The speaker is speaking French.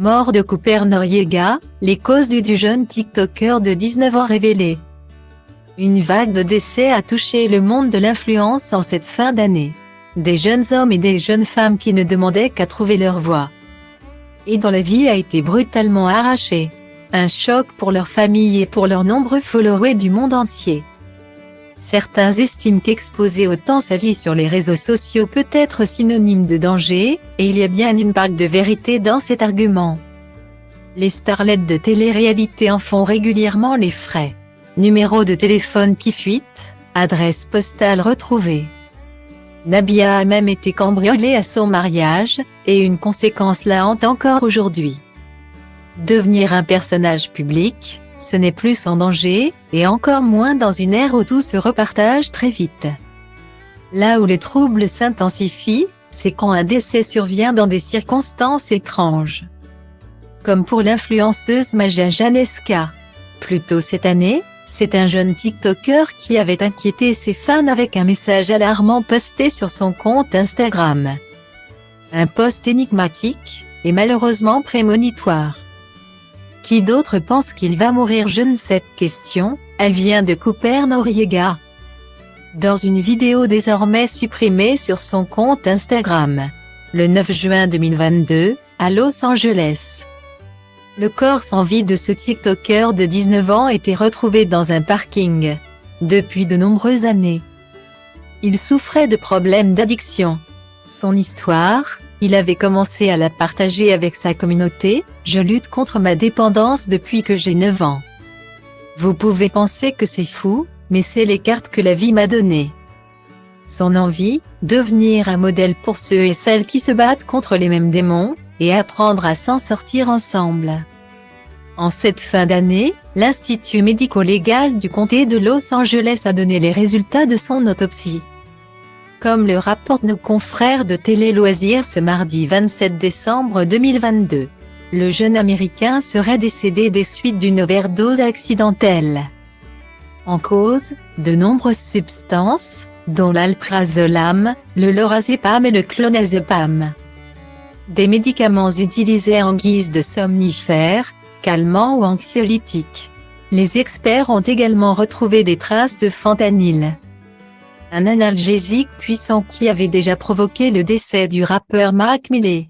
Mort de Cooper Noriega, les causes du jeune TikToker de 19 ans révélées. Une vague de décès a touché le monde de l'influence en cette fin d'année. Des jeunes hommes et des jeunes femmes qui ne demandaient qu'à trouver leur voie. Et dont la vie a été brutalement arrachée. Un choc pour leur famille et pour leurs nombreux followers du monde entier. Certains estiment qu'exposer autant sa vie sur les réseaux sociaux peut être synonyme de danger, et il y a bien une part de vérité dans cet argument. Les starlettes de télé-réalité en font régulièrement les frais. Numéro de téléphone qui fuite, adresse postale retrouvée. Nabia a même été cambriolée à son mariage, et une conséquence la hante encore aujourd'hui. Devenir un personnage public, ce n'est plus sans danger, et encore moins dans une ère où tout se repartage très vite. Là où les troubles s'intensifient, c'est quand un décès survient dans des circonstances étranges. Comme pour l'influenceuse Maja Janeska. Plus tôt cette année, c'est un jeune TikToker qui avait inquiété ses fans avec un message alarmant posté sur son compte Instagram. Un post énigmatique, et malheureusement prémonitoire. Qui d'autre pense qu'il va mourir? Cette question, elle vient de Cooper Noriega. Dans une vidéo désormais supprimée sur son compte Instagram. Le 9 juin 2022, à Los Angeles. Le corps sans vie de ce TikToker de 19 ans était retrouvé dans un parking. Depuis de nombreuses années. Il souffrait de problèmes d'addiction. Son histoire, il avait commencé à la partager avec sa communauté. Je lutte contre ma dépendance depuis que j'ai 9 ans. Vous pouvez penser que c'est fou, mais c'est les cartes que la vie m'a données. Son envie, devenir un modèle pour ceux et celles qui se battent contre les mêmes démons, et apprendre à s'en sortir ensemble. En cette fin d'année, l'Institut médico-légal du comté de Los Angeles a donné les résultats de son autopsie. Comme le rapportent nos confrères de Télé Loisirs ce mardi 27 décembre 2022. Le jeune Américain serait décédé des suites d'une overdose accidentelle. En cause, de nombreuses substances, dont l'alprazolam, le lorazépam et le clonazepam. Des médicaments utilisés en guise de somnifères, calmants ou anxiolytiques. Les experts ont également retrouvé des traces de fentanyl. Un analgésique puissant qui avait déjà provoqué le décès du rappeur Mac Miller.